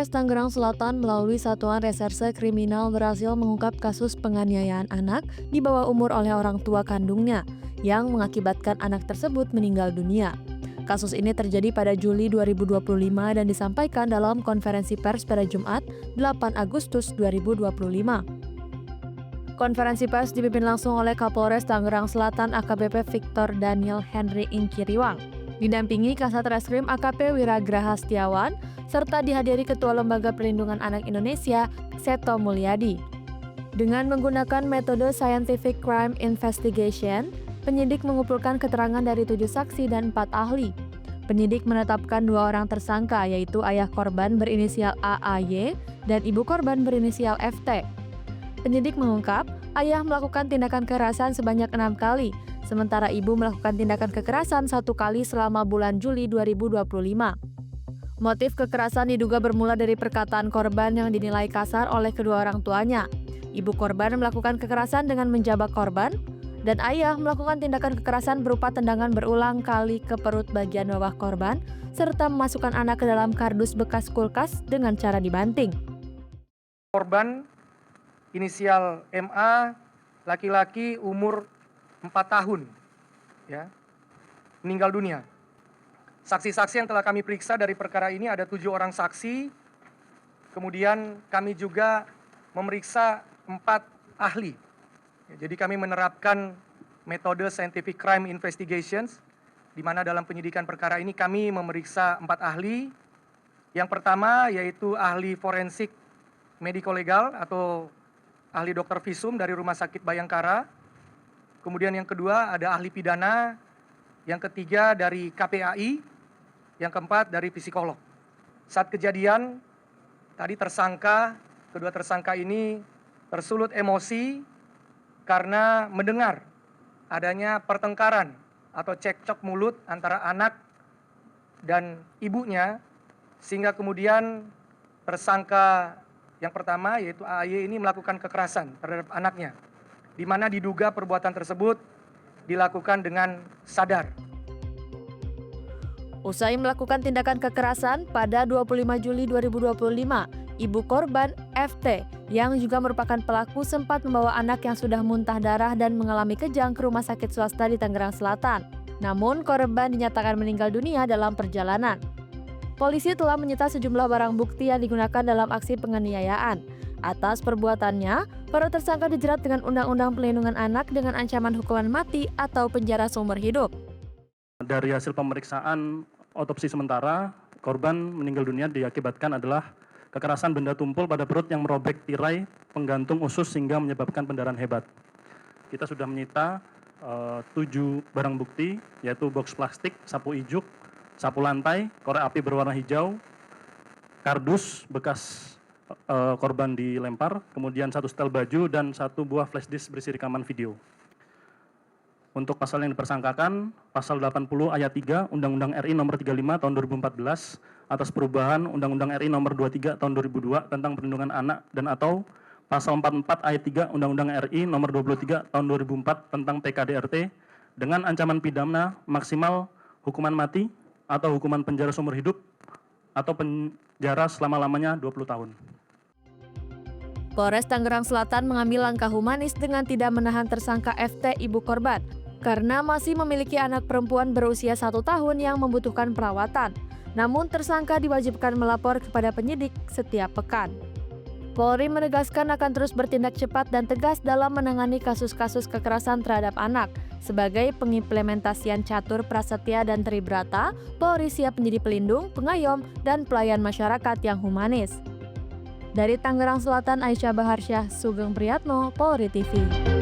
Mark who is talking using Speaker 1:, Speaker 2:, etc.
Speaker 1: Polres Tangerang Selatan melalui Satuan Reserse Kriminal berhasil mengungkap kasus penganiayaan anak di bawah umur oleh orang tua kandungnya yang mengakibatkan anak tersebut meninggal dunia. Kasus ini terjadi pada Juli 2025 dan disampaikan dalam konferensi pers pada Jumat 8 Agustus 2025. Konferensi pers dipimpin langsung oleh Kapolres Tangerang Selatan AKBP Victor Daniel Henry Inkiriwang, didampingi Kasat Reskrim AKP Wiragraha Setiawan, serta dihadiri Ketua Lembaga Perlindungan Anak Indonesia, Seto Mulyadi. Dengan menggunakan metode Scientific Crime Investigation, penyidik mengumpulkan keterangan dari 7 saksi dan 4 ahli. Penyidik menetapkan 2 orang tersangka, yaitu ayah korban berinisial AAY dan ibu korban berinisial FT. Penyidik mengungkap, ayah melakukan tindakan kekerasan sebanyak 6 kali, sementara ibu melakukan tindakan kekerasan 1 kali selama bulan Juli 2025. Motif kekerasan diduga bermula dari perkataan korban yang dinilai kasar oleh kedua orang tuanya. Ibu korban melakukan kekerasan dengan menjabak korban, dan ayah melakukan tindakan kekerasan berupa tendangan berulang kali ke perut bagian bawah korban, serta memasukkan anak ke dalam kardus bekas kulkas dengan cara dibanting.
Speaker 2: Korban inisial MA, laki-laki umur 4 tahun, meninggal dunia. Saksi-saksi yang telah kami periksa dari perkara ini ada 7 orang saksi, kemudian kami juga memeriksa 4 ahli. Jadi kami menerapkan metode Scientific Crime Investigations, di mana dalam penyidikan perkara ini kami memeriksa 4 ahli. Yang pertama yaitu ahli forensik mediko-legal atau ahli dokter visum dari Rumah Sakit Bayangkara. Kemudian yang kedua ada ahli pidana, yang ketiga dari KPAI, yang keempat dari psikolog. Saat kejadian, tadi kedua tersangka ini tersulut emosi karena mendengar adanya pertengkaran atau cekcok mulut antara anak dan ibunya, sehingga kemudian tersangka yang pertama yaitu AAY ini melakukan kekerasan terhadap anaknya, di mana diduga perbuatan tersebut dilakukan dengan sadar.
Speaker 1: Usai melakukan tindakan kekerasan pada 25 Juli 2025, ibu korban FT yang juga merupakan pelaku sempat membawa anak yang sudah muntah darah dan mengalami kejang ke rumah sakit swasta di Tangerang Selatan. Namun korban dinyatakan meninggal dunia dalam perjalanan. Polisi telah menyita sejumlah barang bukti yang digunakan dalam aksi penganiayaan. Atas perbuatannya, para tersangka dijerat dengan Undang-Undang Perlindungan Anak dengan ancaman hukuman mati atau penjara seumur hidup.
Speaker 3: Dari hasil pemeriksaan otopsi sementara, korban meninggal dunia diakibatkan adalah kekerasan benda tumpul pada perut yang merobek tirai penggantung usus sehingga menyebabkan pendarahan hebat. Kita sudah menyita 7 barang bukti, yaitu box plastik, sapu ijuk, sapu lantai, korek api berwarna hijau, kardus bekas korban dilempar, kemudian 1 setel baju dan 1 buah flash disk berisi rekaman video. Untuk pasal yang dipersangkakan, pasal 80 ayat 3 Undang-Undang RI nomor 35 tahun 2014 atas perubahan Undang-Undang RI nomor 23 tahun 2002 tentang perlindungan anak, dan atau pasal 44 ayat 3 Undang-Undang RI nomor 23 tahun 2004 tentang PKDRT dengan ancaman pidana maksimal hukuman mati atau hukuman penjara seumur hidup atau penjara selama-lamanya 20 tahun.
Speaker 1: Polres Tangerang Selatan mengambil langkah humanis dengan tidak menahan tersangka FT ibu korban karena masih memiliki anak perempuan berusia 1 tahun yang membutuhkan perawatan. Namun tersangka diwajibkan melapor kepada penyidik setiap pekan. Polri menegaskan akan terus bertindak cepat dan tegas dalam menangani kasus-kasus kekerasan terhadap anak. Sebagai pengimplementasian catur prasetya dan tribrata, Polri siap menjadi pelindung, pengayom, dan pelayan masyarakat yang humanis. Dari Tangerang Selatan, Aisyah Baharsyah, Sugeng Priyatno, Polri TV.